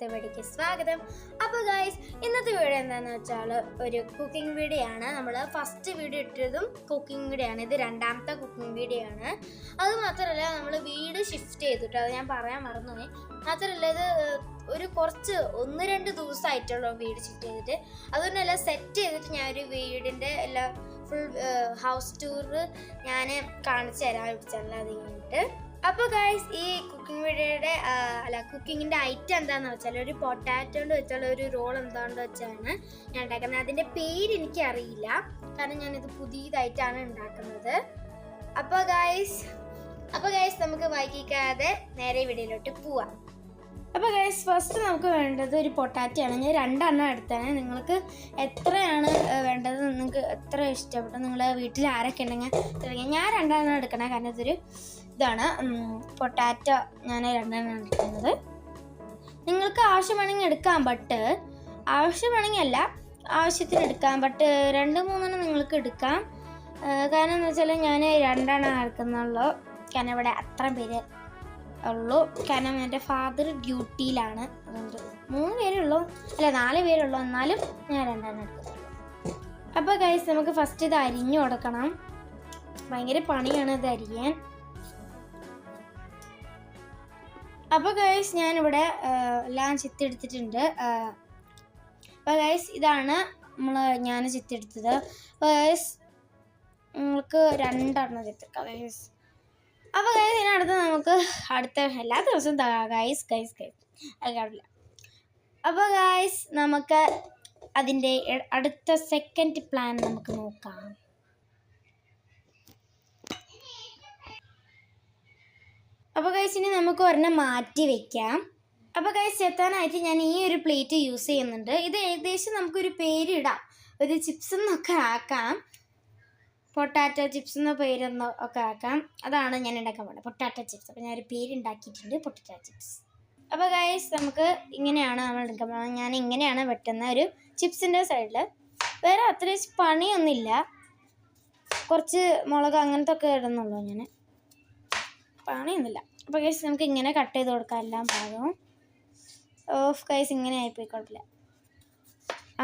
ഇന്നത്തെ വീഡിയോക്ക് സ്വാഗതം. അപ്പോൾ ഗൈസ്, ഇന്നത്തെ വീഡിയോ എന്താണെന്ന് വെച്ചാൽ ഒരു കുക്കിംഗ് വീഡിയോ ആണ്. നമ്മൾ ഫസ്റ്റ് വീഡിയോ ഇട്ടതും കുക്കിംഗ് വീഡിയോ ആണ്. ഇത് രണ്ടാമത്തെ കുക്കിംഗ് വീഡിയോ ആണ്. അത് മാത്രമല്ല, നമ്മൾ വീട് ഷിഫ്റ്റ് ചെയ്തിട്ട് അത് ഞാൻ പറയാൻ മറന്നുപോയി. മാത്രമല്ല, ഇത് ഒരു കുറച്ച് 1-2 ദിവസമായിട്ടുള്ള വീട് ഷിഫ്റ്റ് ചെയ്തിട്ട്. അതുകൊണ്ട് എല്ലാം സെറ്റ് ചെയ്തിട്ട് ഞാനൊരു വീടിൻ്റെ എല്ലാ ഫുൾ ഹൗസ് ടൂർ ഞാൻ കാണിച്ചു തരാൻ വിളിച്ചല്ല അത് കഴിഞ്ഞിട്ട്. അപ്പോൾ ഗൈസ്, ഈ കുക്കിംഗ് വീഡിയോയുടെ കുക്കിങ്ങിൻ്റെ ഐറ്റം എന്താണെന്ന് വെച്ചാൽ ഒരു പൊട്ടാറ്റോ കൊണ്ട് വെച്ചുള്ള ഒരു റോൾ എന്താണെന്ന് വെച്ചാണ് ഞാൻ ഉണ്ടാക്കുന്നത്. അതിൻ്റെ പേര് എനിക്കറിയില്ല, കാരണം ഞാനിത് പുതിയതായിട്ടാണ് ഉണ്ടാക്കുന്നത്. അപ്പോൾ ഗൈസ് നമുക്ക് വൈകിക്കാതെ നേരെ വീഡിയോയിലോട്ട് പോവാം. അപ്പോൾ ഗൈസ്, ഫസ്റ്റ് നമുക്ക് വേണ്ടത് ഒരു പൊട്ടാറ്റോ ആണ്. ഞാൻ 2 എണ്ണം എടുത്താണ്. നിങ്ങൾക്ക് എത്രയാണ് വേണ്ടത്, നിങ്ങൾക്ക് എത്ര ഇഷ്ടപ്പെട്ടു, നിങ്ങളുടെ വീട്ടിൽ ആരൊക്കെ ഉണ്ടെങ്കിൽ ഞാൻ 2 എണ്ണം എടുക്കണം, കാരണം ഇതൊരു ഇതാണ് പൊട്ടാറ്റോ. ഞാൻ 2 എണ്ണം എടുക്കുന്നത്. നിങ്ങൾക്ക് ആവശ്യമാണെങ്കിൽ എടുക്കാം, ബട്ട് ആവശ്യമാണെങ്കിൽ അല്ല, ആവശ്യത്തിന് എടുക്കാം, ബട്ട് 2-3 എണ്ണം നിങ്ങൾക്ക് എടുക്കാം. കാരണം എന്ന് വെച്ചാൽ ഞാൻ 2 എണ്ണം എടുക്കുന്നുള്ളൂ, കാരണം ഇവിടെ അത്രയും പേര് ഉള്ളൂ. കാരണം എൻ്റെ ഫാദർ ഡ്യൂട്ടിയിലാണ്, അതുകൊണ്ട് 3 പേരുള്ളൂ, അല്ല 4 പേരുള്ളൂ, എന്നാലും ഞാൻ 2 എണ്ണം എടുക്കുന്നുള്ളൂ. അപ്പോൾ ഗൈസ്, നമുക്ക് ഫസ്റ്റ് ഇത് അരിഞ്ഞു കൊടുക്കണം. ഭയങ്കര പണിയാണ് ഇത് അരിയാൻ. അപ്പോൾ ഗൈസ്, ഞാനിവിടെ എല്ലാം ചിത്തെടുത്തിട്ടുണ്ട്. അപ്പോൾ ഗൈസ്, ഇതാണ് ഞാൻ ചിത്തെടുത്തത്. അപ്പോൾ ഗൈസ്, നിങ്ങൾക്ക് 2 എണ്ണം ചിത്തെടുക്കാം ഗൈസ്. അപ്പോൾ ഗൈസ്, ഇതിനടുത്ത് നമുക്ക് അടുത്ത എല്ലാ ദിവസവും ഗൈസ് അത് കാണില്ല. അപ്പോൾ ഗൈസ്, നമുക്ക് അതിൻ്റെ അടുത്ത സെക്കൻഡ് പ്ലാൻ നമുക്ക് നോക്കാം. അപ്പോൾ ഗൈസ്, ഇനി നമുക്ക് ഒരെണ്ണം മാറ്റി വെക്കാം. അപ്പോൾ ഗൈസ്, ചെത്താനായിട്ട് ഞാൻ ഈ ഒരു പ്ലേറ്റ് യൂസ് ചെയ്യുന്നുണ്ട്. ഇത് ഏകദേശം നമുക്കൊരു പേരിടാം, ഒരു ചിപ്സ് എന്നൊക്കെ ആക്കാം, പൊട്ടാറ്റോ ചിപ്സ് എന്ന പേരൊന്നും ഒക്കെ ആക്കാം. അതാണ് ഞാൻ ഉണ്ടാക്കാൻ പോകുന്നത്, പൊട്ടാറ്റോ ചിപ്സ്. അപ്പോൾ ഞാനൊരു പേരുണ്ടാക്കിയിട്ടുണ്ട്, പൊട്ടാറ്റോ ചിപ്സ്. അപ്പോൾ ഗൈസ്, നമുക്ക് ഇങ്ങനെയാണ് നമ്മൾ എടുക്കാൻ പോകുന്നത്. ഞാൻ ഇങ്ങനെയാണ് വെട്ടുന്ന ഒരു ചിപ്സിൻ്റെ സൈഡിൽ. വേറെ അത്രയും പണിയൊന്നുമില്ല, കുറച്ച് മുളക് അങ്ങനത്തെ ഒക്കെ ഇടുന്നുള്ളൂ, ഞാൻ പണിയൊന്നുമില്ല. അപ്പോൾ ഗൈസ്, നമുക്ക് ഇങ്ങനെ കട്ട് ചെയ്ത് കൊടുക്കാം എല്ലാം ഭാഗവും. ഓഫ് ഗൈസ്, ഇങ്ങനെ ആയിപ്പോയി, കുഴപ്പമില്ല,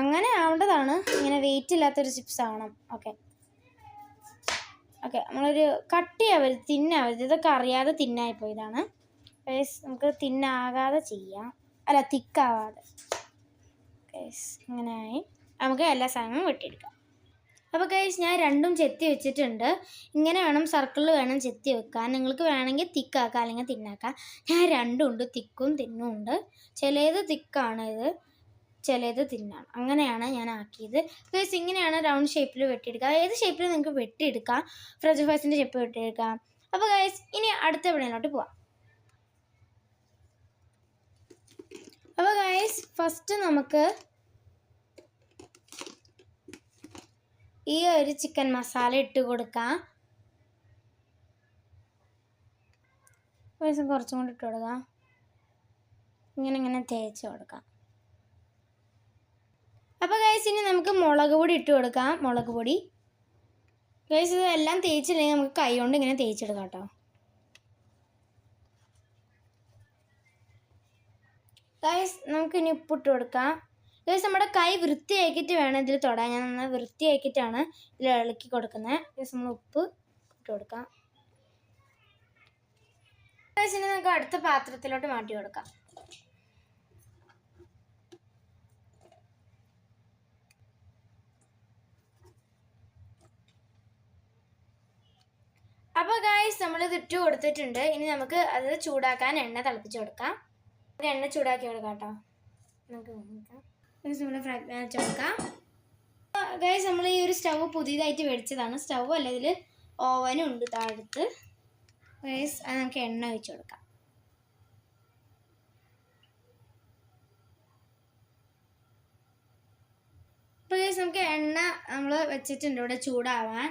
അങ്ങനെ ആവേണ്ടതാണ്. ഇങ്ങനെ വെയിറ്റ് ഇല്ലാത്തൊരു ചിപ്സ് ആവണം. ഓക്കെ, നമ്മളൊരു കട്ടിയാവരുത്, തിന്നാവരുത്. ഇതൊക്കെ അറിയാതെ തിന്നായിപ്പോയതാണ് ഗൈസ്. നമുക്ക് തിന്നാകാതെ ചെയ്യാം, അല്ല തിക്കാവാതെ. ഗൈസ്, ഇങ്ങനെയായി നമുക്ക് എല്ലാ സാധനവും വെട്ടിയെടുക്കാം. അപ്പോൾ ഗൈസ്, ഞാൻ 2ഉം ചെത്തി വെച്ചിട്ടുണ്ട്. ഇങ്ങനെ വേണം, സർക്കിളിൽ വേണം ചെത്തി വെക്കാൻ. നിങ്ങൾക്ക് വേണമെങ്കിൽ തിക്കാക്കാം, അല്ലെങ്കിൽ തിന്നാക്കാം. ഞാൻ 2ഉം ഉണ്ട്, തിക്കും തിന്നും ഉണ്ട്. ചിലത് തിക്കാണ്, ഇത് ചിലത് തിന്നാണ്. അങ്ങനെയാണ് ഞാൻ ആക്കിയത്. ഗൈസ്, ഇങ്ങനെയാണ് റൗണ്ട് ഷേപ്പിൽ വെട്ടിയെടുക്കുക. ഏത് ഷേപ്പിൽ നിങ്ങൾക്ക് വെട്ടിയെടുക്കാം, ഫ്രഞ്ച് ഫ്രൈസിൻ്റെ ഷേപ്പ് വെട്ടിയെടുക്കാം. അപ്പോൾ ഗൈസ്, ഇനി അടുത്ത വീഡിയോയിലോട്ട് പോവാം. അപ്പോൾ ഗൈസ്, ഫസ്റ്റ് നമുക്ക് ഈ ഒരു ചിക്കൻ മസാല ഇട്ട് കൊടുക്കാം. ഗൈസ്, കുറച്ചും കൂടി ഇട്ട് കൊടുക്കാം. ഇങ്ങനെ തേച്ച് കൊടുക്കാം. അപ്പോൾ ഗൈസ്, ഇനി നമുക്ക് മുളക് പൊടി ഇട്ട് കൊടുക്കാം. മുളക് പൊടി ഗൈസ്, ഇതെല്ലാം തേച്ചില്ലെങ്കിൽ നമുക്ക് കൈ കൊണ്ട് ഇങ്ങനെ തേച്ചെടുക്കാം കേട്ടോ. ഗൈസ്, നമുക്കിനി ഉപ്പിട്ട് കൊടുക്കാം. ഗൈസ്, നമ്മുടെ കൈ വൃത്തിയാക്കിയിട്ട് വേണം ഇതിൽ തൊടാൻ. ഞാൻ നന്നായി വൃത്തിയാക്കിയിട്ടാണ് ഇതിൽ ഇളക്കി കൊടുക്കുന്നത്. ഗൈസ്, നമ്മൾ ഉപ്പ് ഇട്ട് കൊടുക്കാം. ഗൈസ്, ഇനി നമുക്ക് അടുത്ത പാത്രത്തിലോട്ട് മാറ്റി കൊടുക്കാം. അപ്പോൾ ഗൈസ്, നമ്മളിത് ഇട്ട് കൊടുത്തിട്ടുണ്ട്. ഇനി നമുക്ക് അത് ചൂടാക്കാൻ എണ്ണ തിളപ്പിച്ച് കൊടുക്കാം. നമുക്ക് എണ്ണ ചൂടാക്കി കൊടുക്കാം കേട്ടോ. നമുക്ക് നമ്മൾ ഫ്രൈ പാൻ വെച്ച് കൊടുക്കാം. ഗൈസ്, നമ്മൾ ഈ ഒരു സ്റ്റവ് പുതിയതായിട്ട് മേടിച്ചതാണ്. സ്റ്റവ് അല്ല, ഇതിൽ ഓവനും ഉണ്ട് താഴത്ത്. ഗൈസ്, അത് നമുക്ക് എണ്ണ ഒഴിച്ച് കൊടുക്കാം. അപ്പോൾ ഗൈസ്, നമുക്ക് എണ്ണ നമ്മൾ വെച്ചിട്ടുണ്ട് ഇവിടെ ചൂടാവാൻ.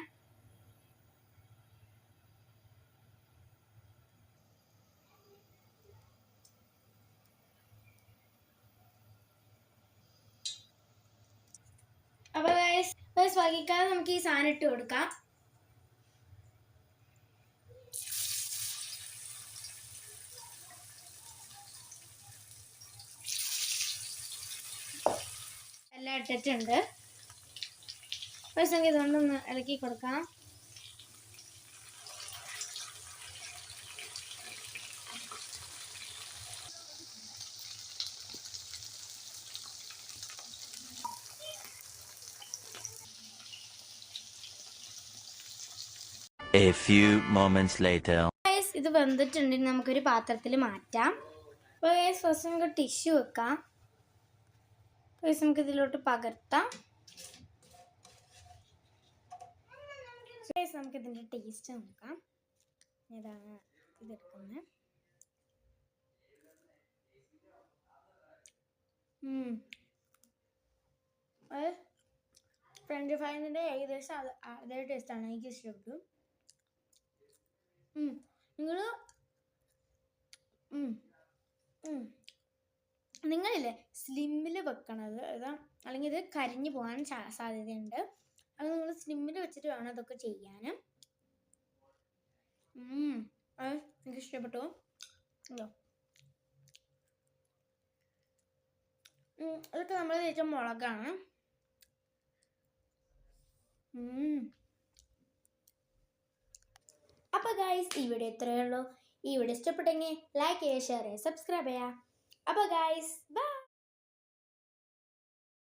അപ്പോൾ ഗൈസ്, വൈകിക്കാതെ നമുക്ക് ഈ സാധനം ഇട്ട് കൊടുക്കാം. എല്ലാം ഇട്ടിട്ടുണ്ട്. ഒരു സംഖ്യ ഇതുകൊണ്ടൊന്ന് ഇളക്കി കൊടുക്കാം. A few moments later. ഇത് വെന്തിട്ടുണ്ടെങ്കിൽ നമുക്കൊരു പാത്രത്തിൽ മാറ്റാം. അപ്പോൾ ഫസ്റ്റ് നമുക്ക് ടിഷ്യൂ വെക്കാം. നമുക്ക് ഇതിലോട്ട് പകർത്താം. നമുക്ക് ഇതിൻ്റെ ടേസ്റ്റ് നോക്കാം. ഏതാണ് ഇതെടുക്കുന്നത്? ഫ്രഞ്ച് ഫ്രൈസിൻ്റെ ഏകദേശം അതേ ടേസ്റ്റാണ്. എനിക്ക് ഇഷ്ടപ്പെട്ടു. നിങ്ങളില്ലേ സ്ലിമ്മിൽ വെക്കണത് ഇതാ, അല്ലെങ്കിൽ ഇത് കരിഞ്ഞു പോകാൻ സാധ്യതയുണ്ട്. അത് നിങ്ങൾ സ്ലിമ്മിൽ വെച്ചിട്ട് വേണം ഇതൊക്കെ ചെയ്യാൻ. എനിക്ക് ഇഷ്ടപ്പെട്ടു. ഇതൊക്കെ നമ്മൾ തേച്ച മുളകാണ്. അപ്പോൾ ഗൈസ് ഈ വീഡിയോ ഇത്രയേ ഉള്ളൂ. ഈ വീഡിയോ ഇഷ്ടപ്പെട്ടെങ്കിൽ ലൈക്ക് ചെയ്യുക, ഷെയർ ചെയ്യുക, സബ്സ്ക്രൈബ് ചെയ്യുക. അപ്പോൾ ഗൈസ് ബൈ.